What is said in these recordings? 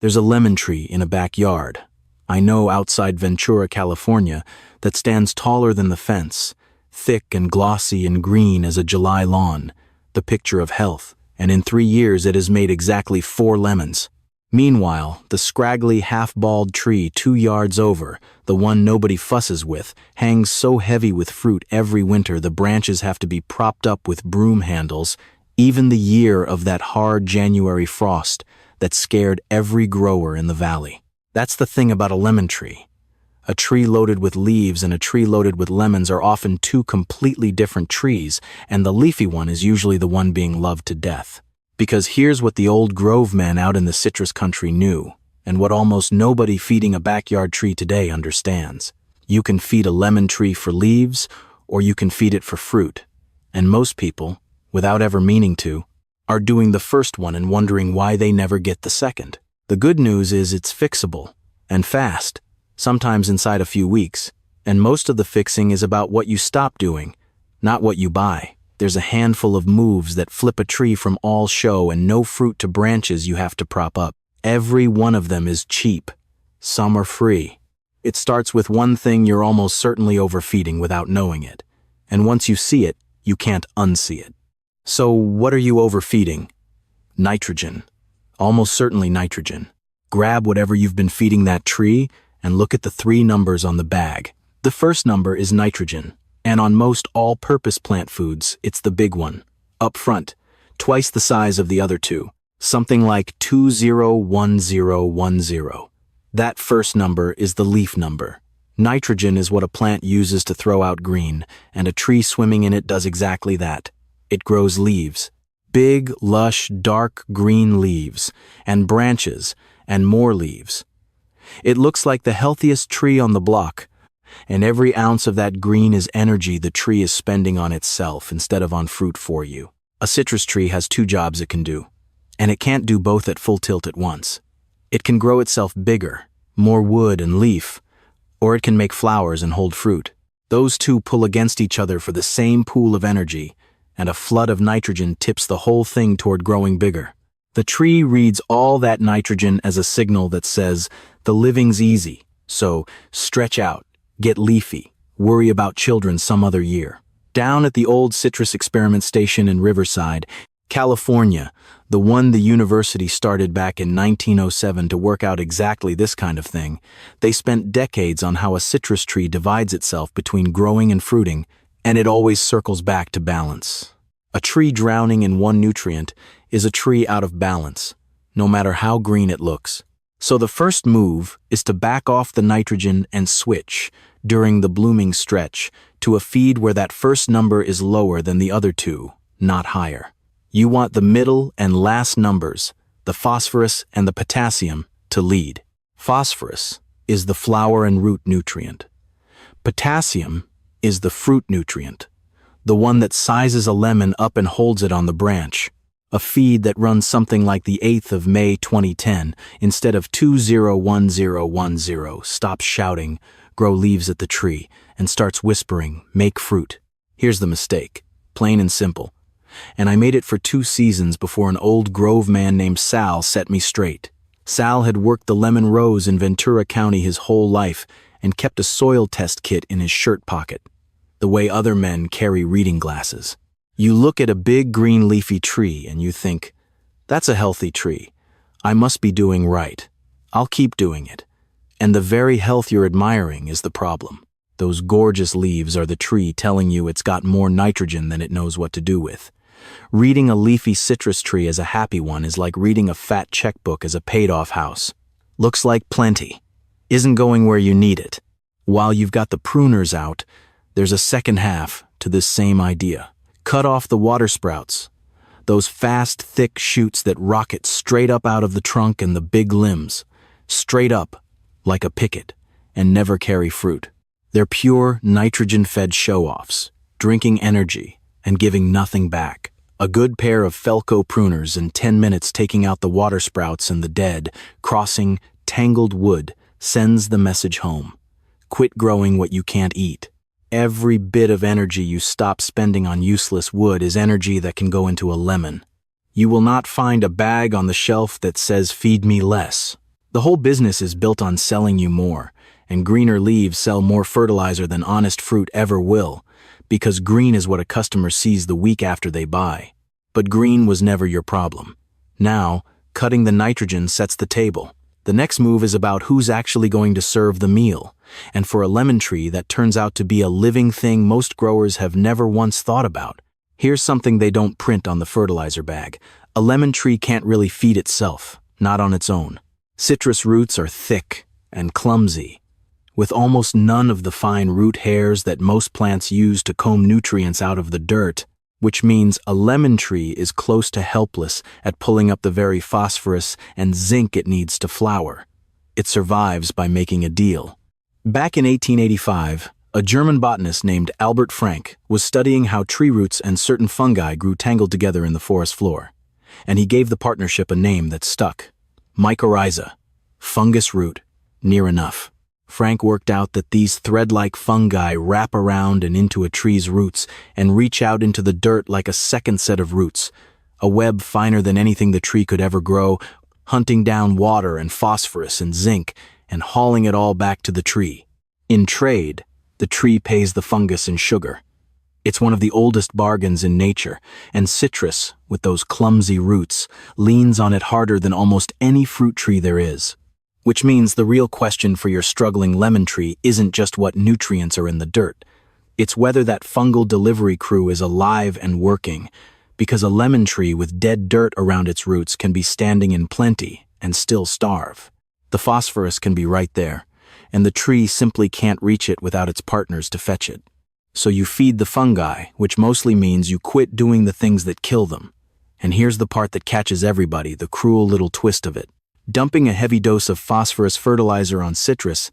There's a lemon tree in a backyard. I know outside Ventura, California, that stands taller than the fence, thick and glossy and green as a July lawn, the picture of health, and in 3 years it has made exactly 4 lemons. Meanwhile, the scraggly, half-bald tree 2 yards over, the one nobody fusses with, hangs so heavy with fruit every winter the branches have to be propped up with broom handles, even the year of that hard January frost that scared every grower in the valley. That's the thing about a lemon tree. A tree loaded with leaves and a tree loaded with lemons are often 2 completely different trees, and the leafy one is usually the one being loved to death. Because here's what the old grove men out in the citrus country knew, and what almost nobody feeding a backyard tree today understands. You can feed a lemon tree for leaves, or you can feed it for fruit. And most people, without ever meaning to, are doing the first one and wondering why they never get the second. The good news is it's fixable, and fast, sometimes inside a few weeks, and most of the fixing is about what you stop doing, not what you buy. There's a handful of moves that flip a tree from all show and no fruit to branches you have to prop up. Every one of them is cheap. Some are free. It starts with one thing you're almost certainly overfeeding without knowing it. And once you see it, you can't unsee it. So what are you overfeeding? Nitrogen. Almost certainly nitrogen. Grab whatever you've been feeding that tree and look at the 3 numbers on the bag. The first number is nitrogen. And on most all-purpose plant foods, it's the big one. Up front, twice the size of the other 2. Something like 201010. That first number is the leaf number. Nitrogen is what a plant uses to throw out green, and a tree swimming in it does exactly that. It grows leaves. Big, lush, dark green leaves, and branches, and more leaves. It looks like the healthiest tree on the block, and every ounce of that green is energy the tree is spending on itself instead of on fruit for you. A citrus tree has 2 jobs it can do, and it can't do both at full tilt at once. It can grow itself bigger, more wood and leaf, or it can make flowers and hold fruit. Those 2 pull against each other for the same pool of energy, and a flood of nitrogen tips the whole thing toward growing bigger. The tree reads all that nitrogen as a signal that says, the living's easy, so stretch out. Get leafy, worry about children some other year. Down at the old citrus experiment station in Riverside, California, the one the university started back in 1907 to work out exactly this kind of thing, they spent decades on how a citrus tree divides itself between growing and fruiting, and it always circles back to balance. A tree drowning in one nutrient is a tree out of balance, no matter how green it looks. So the first move is to back off the nitrogen and switch, during the blooming stretch, to a feed where that first number is lower than the other 2, not higher. You want the middle and last numbers, the phosphorus and the potassium, to lead. Phosphorus is the flower and root nutrient. Potassium is the fruit nutrient, the one that sizes a lemon up and holds it on the branch. A feed that runs something like the 8th of May 2010 instead of 201010 stops shouting, grow leaves at the tree, and starts whispering, make fruit. Here's the mistake, plain and simple. And I made it for 2 seasons before an old grove man named Sal set me straight. Sal had worked the lemon rows in Ventura County his whole life and kept a soil test kit in his shirt pocket, the way other men carry reading glasses. You look at a big green leafy tree and you think, that's a healthy tree. I must be doing right. I'll keep doing it. And the very health you're admiring is the problem. Those gorgeous leaves are the tree telling you it's got more nitrogen than it knows what to do with. Reading a leafy citrus tree as a happy one is like reading a fat checkbook as a paid-off house. Looks like plenty. Isn't going where you need it. While you've got the pruners out, there's a second half to this same idea. Cut off the water sprouts, those fast, thick shoots that rocket straight up out of the trunk and the big limbs, straight up, like a picket, and never carry fruit. They're pure, nitrogen-fed show-offs, drinking energy and giving nothing back. A good pair of Felco pruners in 10 minutes taking out the water sprouts and the dead, crossing, tangled wood sends the message home. Quit growing what you can't eat. Every bit of energy you stop spending on useless wood is energy that can go into a lemon. You will not find a bag on the shelf that says, "Feed me less." The whole business is built on selling you more, and greener leaves sell more fertilizer than honest fruit ever will, because green is what a customer sees the week after they buy. But green was never your problem. Now, cutting the nitrogen sets the table. The next move is about who's actually going to serve the meal, and for a lemon tree that turns out to be a living thing most growers have never once thought about. Here's something they don't print on the fertilizer bag. A lemon tree can't really feed itself, not on its own. Citrus roots are thick and clumsy, with almost none of the fine root hairs that most plants use to comb nutrients out of the dirt, which means a lemon tree is close to helpless at pulling up the very phosphorus and zinc it needs to flower. It survives by making a deal. Back in 1885, a German botanist named Albert Frank was studying how tree roots and certain fungi grew tangled together in the forest floor, and he gave the partnership a name that stuck: mycorrhiza, fungus root, near enough. Frank worked out that these thread-like fungi wrap around and into a tree's roots and reach out into the dirt like a second set of roots, a web finer than anything the tree could ever grow, hunting down water and phosphorus and zinc and hauling it all back to the tree. In trade, the tree pays the fungus in sugar. It's one of the oldest bargains in nature, and citrus, with those clumsy roots, leans on it harder than almost any fruit tree there is. Which means the real question for your struggling lemon tree isn't just what nutrients are in the dirt. It's whether that fungal delivery crew is alive and working, because a lemon tree with dead dirt around its roots can be standing in plenty and still starve. The phosphorus can be right there, and the tree simply can't reach it without its partners to fetch it. So you feed the fungi, which mostly means you quit doing the things that kill them. And here's the part that catches everybody, the cruel little twist of it. Dumping a heavy dose of phosphorus fertilizer on citrus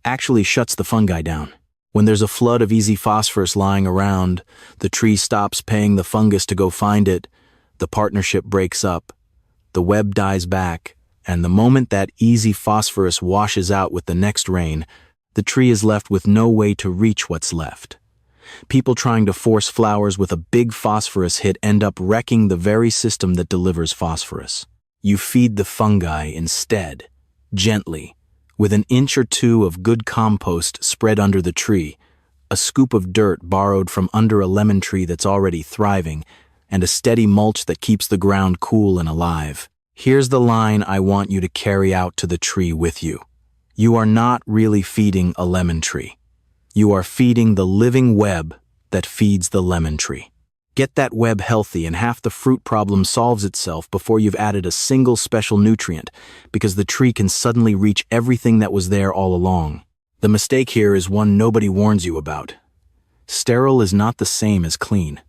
actually shuts the fungi down. When there's a flood of easy phosphorus lying around, the tree stops paying the fungus to go find it, the partnership breaks up, the web dies back, and the moment that easy phosphorus washes out with the next rain, the tree is left with no way to reach what's left. People trying to force flowers with a big phosphorus hit end up wrecking the very system that delivers phosphorus. You feed the fungi instead, gently, with an inch or two of good compost spread under the tree, a scoop of dirt borrowed from under a lemon tree that's already thriving, and a steady mulch that keeps the ground cool and alive. Here's the line I want you to carry out to the tree with you. You are not really feeding a lemon tree. You are feeding the living web that feeds the lemon tree. Get that web healthy and half the fruit problem solves itself before you've added a single special nutrient, because the tree can suddenly reach everything that was there all along. The mistake here is one nobody warns you about. Sterile is not the same as clean.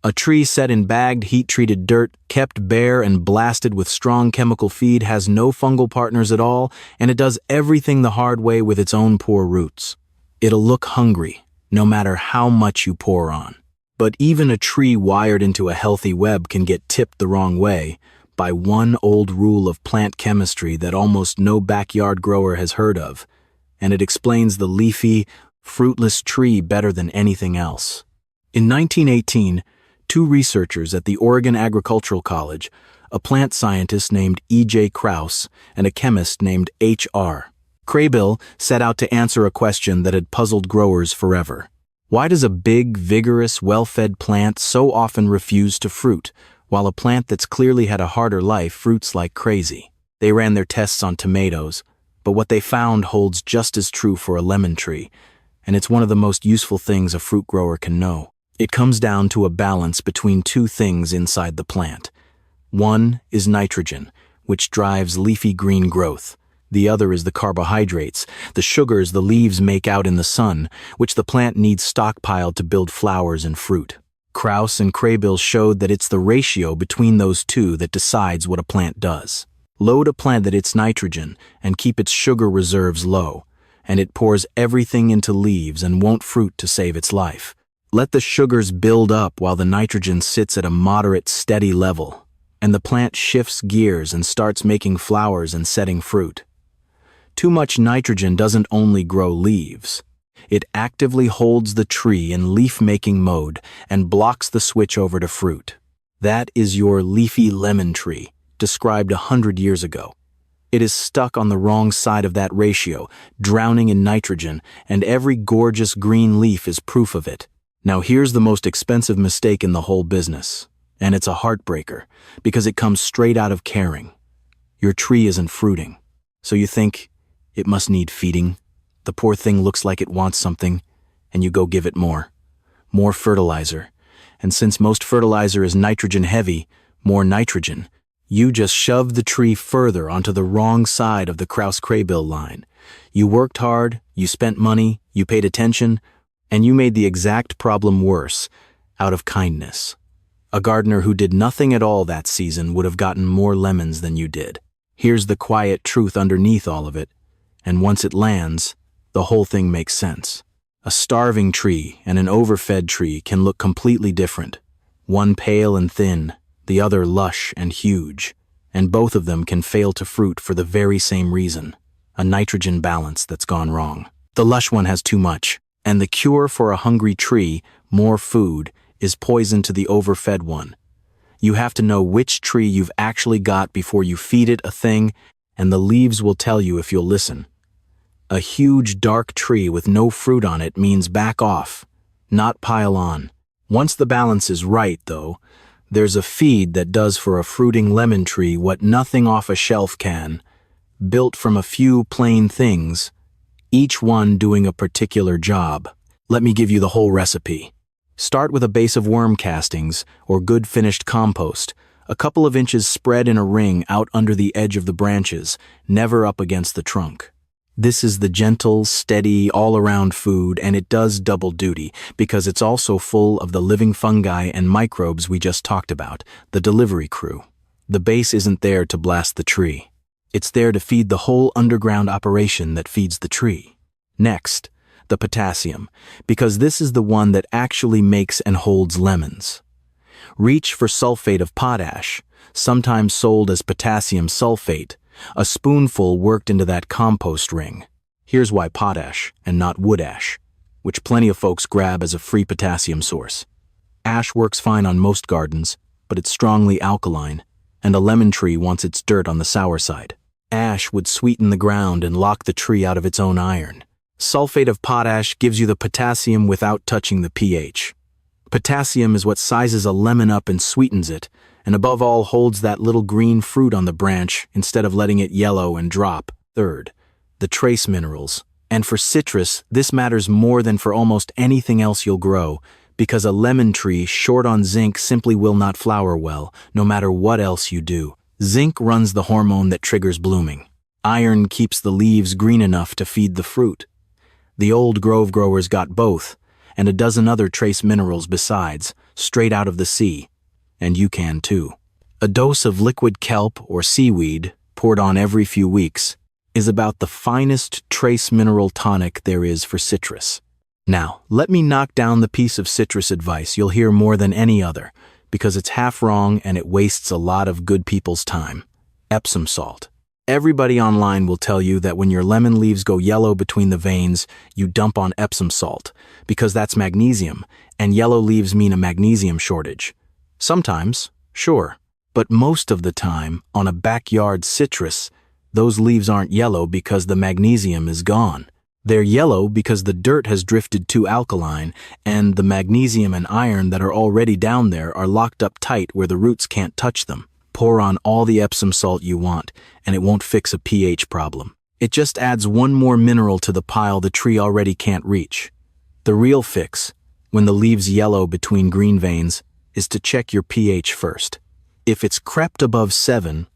A tree set in bagged, heat-treated dirt, kept bare and blasted with strong chemical feed, has no fungal partners at all, and it does everything the hard way with its own poor roots. It'll look hungry, no matter how much you pour on. But even a tree wired into a healthy web can get tipped the wrong way by one old rule of plant chemistry that almost no backyard grower has heard of, and it explains the leafy, fruitless tree better than anything else. In 1918, two researchers at the Oregon Agricultural College, a plant scientist named E.J. Krauss and a chemist named H.R. Craybill, set out to answer a question that had puzzled growers forever. Why does a big, vigorous, well-fed plant so often refuse to fruit, while a plant that's clearly had a harder life fruits like crazy? They ran their tests on tomatoes, but what they found holds just as true for a lemon tree, and it's one of the most useful things a fruit grower can know. It comes down to a balance between two things inside the plant. One is nitrogen, which drives leafy green growth. The other is the carbohydrates, the sugars the leaves make out in the sun, which the plant needs stockpiled to build flowers and fruit. Krauss and Craybill showed that it's the ratio between those two that decides what a plant does. Load a plant at its nitrogen and keep its sugar reserves low, and it pours everything into leaves and won't fruit to save its life. Let the sugars build up while the nitrogen sits at a moderate, steady level, and the plant shifts gears and starts making flowers and setting fruit. Too much nitrogen doesn't only grow leaves. It actively holds the tree in leaf-making mode and blocks the switch over to fruit. That is your leafy lemon tree, described 100 years ago. It is stuck on the wrong side of that ratio, drowning in nitrogen, and every gorgeous green leaf is proof of it. Now here's the most expensive mistake in the whole business, and it's a heartbreaker, because it comes straight out of caring. Your tree isn't fruiting, so you think it must need feeding. The poor thing looks like it wants something, and you go give it more fertilizer. And since most fertilizer is nitrogen heavy, more nitrogen, you just shoved the tree further onto the wrong side of the Krauss-Kraybill line. You worked hard, you spent money, you paid attention, and you made the exact problem worse, out of kindness. A gardener who did nothing at all that season would have gotten more lemons than you did. Here's the quiet truth underneath all of it, and once it lands, the whole thing makes sense. A starving tree and an overfed tree can look completely different. One pale and thin, the other lush and huge, and both of them can fail to fruit for the very same reason, a nitrogen balance that's gone wrong. The lush one has too much, and the cure for a hungry tree, more food, is poison to the overfed one. You have to know which tree you've actually got before you feed it a thing, and the leaves will tell you if you'll listen. A huge dark tree with no fruit on it means back off, not pile on. Once the balance is right, though, there's a feed that does for a fruiting lemon tree what nothing off a shelf can, built from a few plain things, each one doing a particular job. Let me give you the whole recipe. Start with a base of worm castings or good finished compost, a couple of inches spread in a ring out under the edge of the branches, never up against the trunk. This is the gentle, steady, all-around food, and it does double duty because it's also full of the living fungi and microbes we just talked about, the delivery crew. The base isn't there to blast the tree. It's there to feed the whole underground operation that feeds the tree. Next, the potassium, because this is the one that actually makes and holds lemons. Reach for sulfate of potash, sometimes sold as potassium sulfate, a spoonful worked into that compost ring. Here's why potash and not wood ash, which plenty of folks grab as a free potassium source. Ash works fine on most gardens, but it's strongly alkaline, and a lemon tree wants its dirt on the sour side. Ash would sweeten the ground and lock the tree out of its own iron. Sulfate of potash gives you the potassium without touching the pH. Potassium is what sizes a lemon up and sweetens it, and above all holds that little green fruit on the branch instead of letting it yellow and drop. Third, the trace minerals. And for citrus, this matters more than for almost anything else you'll grow, because a lemon tree short on zinc simply will not flower well, no matter what else you do. Zinc runs the hormone that triggers blooming. Iron keeps the leaves green enough to feed the fruit. The old grove growers got both, and a dozen other trace minerals besides, straight out of the sea. And you can too. A dose of liquid kelp or seaweed, poured on every few weeks, is about the finest trace mineral tonic there is for citrus. Now, let me knock down the piece of citrus advice you'll hear more than any other, because it's half wrong and it wastes a lot of good people's time. Epsom salt. Everybody online will tell you that when your lemon leaves go yellow between the veins, you dump on Epsom salt, because that's magnesium, and yellow leaves mean a magnesium shortage. Sometimes, sure, but most of the time, on a backyard citrus, those leaves aren't yellow because the magnesium is gone. They're yellow because the dirt has drifted too alkaline, and the magnesium and iron that are already down there are locked up tight where the roots can't touch them. Pour on all the Epsom salt you want, and it won't fix a pH problem. It just adds one more mineral to the pile the tree already can't reach. The real fix, when the leaves yellow between green veins, is to check your pH first. If it's crept above 7,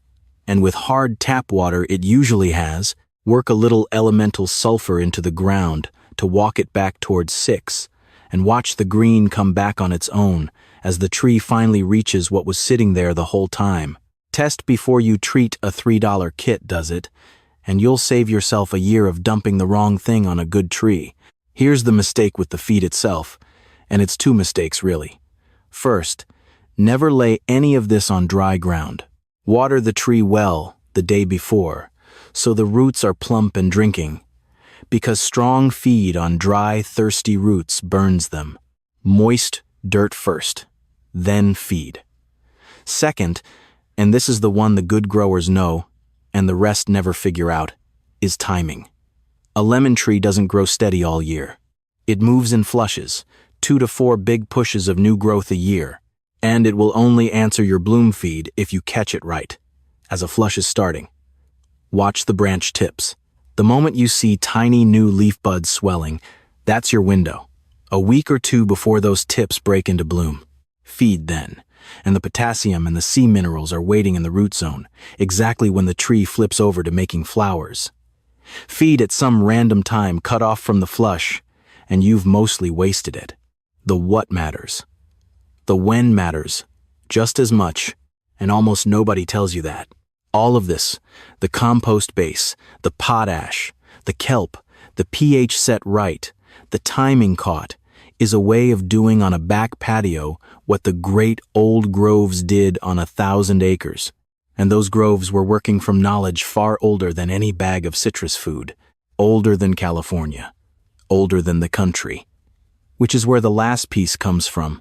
and with hard tap water it usually has, work a little elemental sulfur into the ground to walk it back towards 6, and watch the green come back on its own as the tree finally reaches what was sitting there the whole time. Test before you treat a $3 kit does it, and you'll save yourself a year of dumping the wrong thing on a good tree. Here's the mistake with the feed itself, and it's two mistakes really. First, never lay any of this on dry ground. Water the tree well the day before, so the roots are plump and drinking, because strong feed on dry, thirsty roots burns them. Moist dirt first, then feed. Second, and this is the one the good growers know, and the rest never figure out, is timing. A lemon tree doesn't grow steady all year. It moves in flushes, 2 to 4 big pushes of new growth a year, and it will only answer your bloom feed if you catch it right, as a flush is starting. Watch the branch tips. The moment you see tiny new leaf buds swelling, that's your window. A week or 2 before those tips break into bloom. Feed then, and the potassium and the sea minerals are waiting in the root zone, exactly when the tree flips over to making flowers. Feed at some random time cut off from the flush, and you've mostly wasted it. The what matters. The when matters, just as much, and almost nobody tells you that. All of this, the compost base, the potash, the kelp, the pH set right, the timing caught, is a way of doing on a back patio what the great old groves did on 1,000 acres. And those groves were working from knowledge far older than any bag of citrus food, older than California, older than the country. Which is where the last piece comes from.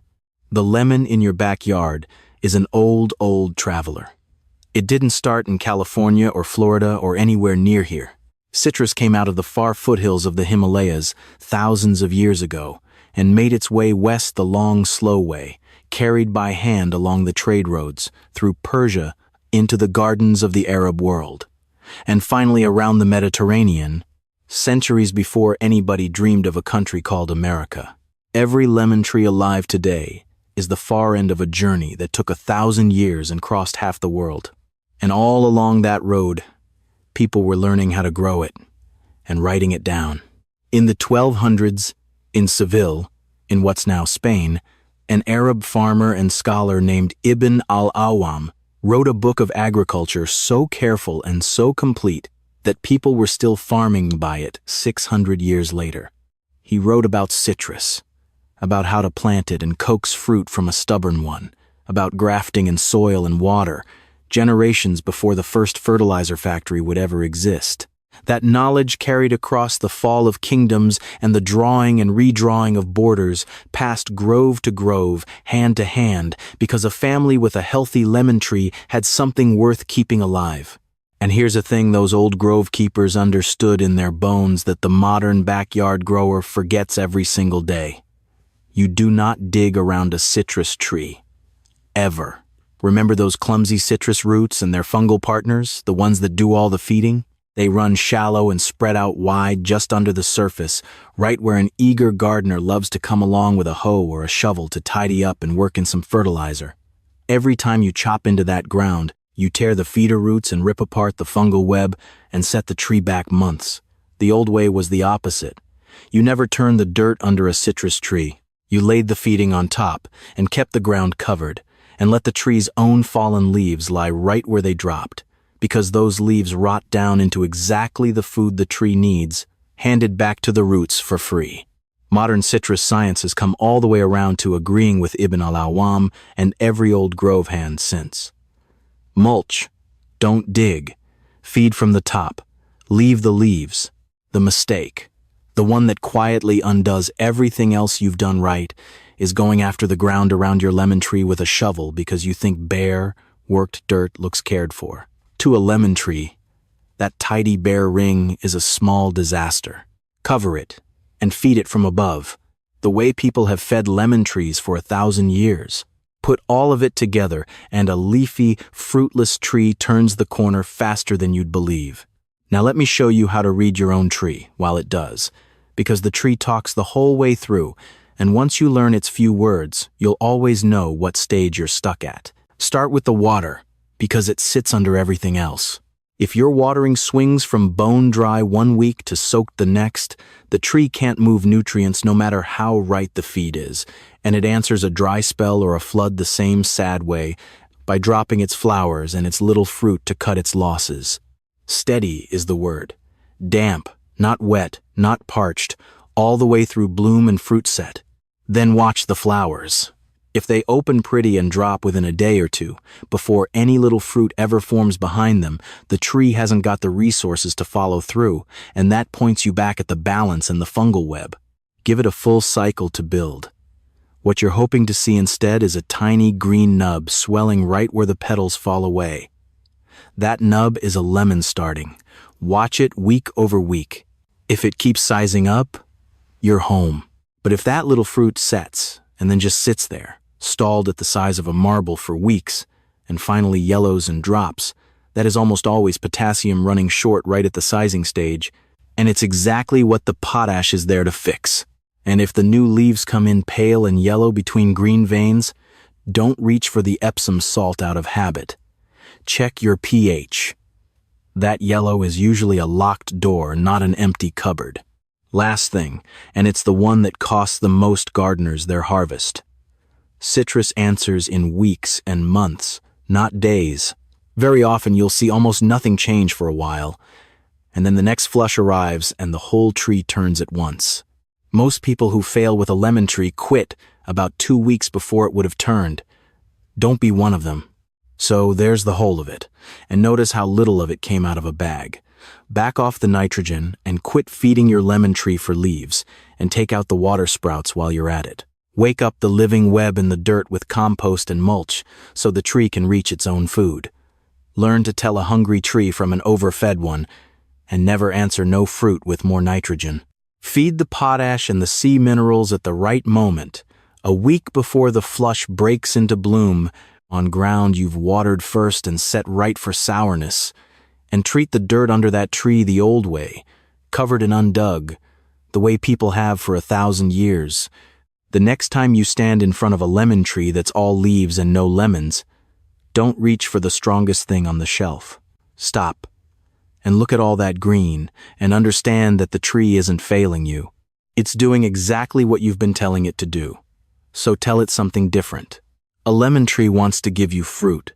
The lemon in your backyard is an old traveler. It didn't start in California or Florida or anywhere near here. Citrus came out of the far foothills of the Himalayas thousands of years ago and made its way west the long, slow way, carried by hand along the trade roads, through Persia, into the gardens of the Arab world, and finally around the Mediterranean, centuries before anybody dreamed of a country called America. Every lemon tree alive today is the far end of a journey that took 1,000 years and crossed half the world. And all along that road, people were learning how to grow it and writing it down. In the 1200s, in Seville, in what's now Spain, an Arab farmer and scholar named Ibn al-Awwam wrote a book of agriculture so careful and so complete that people were still farming by it 600 years later. He wrote about citrus, about how to plant it and coax fruit from a stubborn one, about grafting in soil and water, generations before the first fertilizer factory would ever exist. That knowledge carried across the fall of kingdoms and the drawing and redrawing of borders, passed grove to grove, hand to hand, because a family with a healthy lemon tree had something worth keeping alive. And here's a thing those old grove keepers understood in their bones that the modern backyard grower forgets every single day. You do not dig around a citrus tree. Ever. Remember those clumsy citrus roots and their fungal partners, the ones that do all the feeding? They run shallow and spread out wide just under the surface, right where an eager gardener loves to come along with a hoe or a shovel to tidy up and work in some fertilizer. Every time you chop into that ground, you tear the feeder roots and rip apart the fungal web and set the tree back months. The old way was the opposite. You never turned the dirt under a citrus tree. You laid the feeding on top and kept the ground covered, and let the tree's own fallen leaves lie right where they dropped, because those leaves rot down into exactly the food the tree needs, handed back to the roots for free. Modern citrus science has come all the way around to agreeing with Ibn al-Awwam and every old grove hand since. Mulch. Don't dig. Feed from the top. Leave the leaves. The mistake, the one that quietly undoes everything else you've done right, is going after the ground around your lemon tree with a shovel because you think bare, worked dirt looks cared for. To a lemon tree, that tidy bare ring is a small disaster. Cover it and feed it from above, the way people have fed lemon trees for 1,000 years. Put all of it together and a leafy, fruitless tree turns the corner faster than you'd believe. Now let me show you how to read your own tree while it does, because the tree talks the whole way through, and once you learn its few words, you'll always know what stage you're stuck at. Start with the water, because it sits under everything else. If your watering swings from bone dry one week to soaked the next, the tree can't move nutrients no matter how right the feed is, and it answers a dry spell or a flood the same sad way, by dropping its flowers and its little fruit to cut its losses. Steady is the word. Damp, not wet, not parched, all the way through bloom and fruit set. Then watch the flowers. If they open pretty and drop within a day or two, before any little fruit ever forms behind them, the tree hasn't got the resources to follow through, and that points you back at the balance and the fungal web. Give it a full cycle to build. What you're hoping to see instead is a tiny green nub swelling right where the petals fall away. That nub is a lemon starting. Watch it week over week. If it keeps sizing up, you're home. But if that little fruit sets and then just sits there, stalled at the size of a marble for weeks, and finally yellows and drops, that is almost always potassium running short right at the sizing stage, and it's exactly what the potash is there to fix. And if the new leaves come in pale and yellow between green veins, don't reach for the Epsom salt out of habit. Check your pH. That yellow is usually a locked door, not an empty cupboard. Last thing, and it's the one that costs the most gardeners their harvest. Citrus answers in weeks and months, not days. Very often you'll see almost nothing change for a while, and then the next flush arrives and the whole tree turns at once. Most people who fail with a lemon tree quit about 2 weeks before it would have turned. Don't be one of them. So there's the whole of it, and notice how little of it came out of a bag. Back off the nitrogen and quit feeding your lemon tree for leaves, and take out the water sprouts while you're at it. Wake up the living web in the dirt with compost and mulch so the tree can reach its own food. Learn to tell a hungry tree from an overfed one, and never answer no fruit with more nitrogen. Feed the potash and the sea minerals at the right moment, a week before the flush breaks into bloom, on ground you've watered first and set right for sourness, and treat the dirt under that tree the old way, covered and undug, the way people have for 1,000 years. The next time you stand in front of a lemon tree that's all leaves and no lemons, don't reach for the strongest thing on the shelf. Stop and look at all that green and understand that the tree isn't failing you. It's doing exactly what you've been telling it to do. So tell it something different. A lemon tree wants to give you fruit.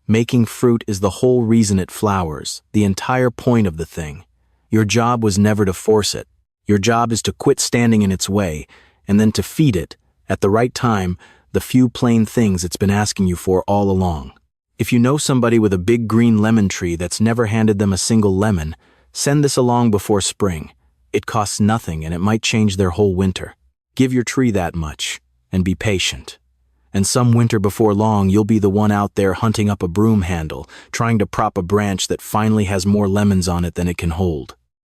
Making fruit is the whole reason it flowers, the entire point of the thing. Your job was never to force it. Your job is to quit standing in its way, and then to feed it, at the right time, the few plain things it's been asking you for all along. If you know somebody with a big green lemon tree that's never handed them a single lemon, send this along before spring. It costs nothing and it might change their whole winter. Give your tree that much, and be patient. And some winter before long, you'll be the one out there hunting up a broom handle, trying to prop a branch that finally has more lemons on it than it can hold.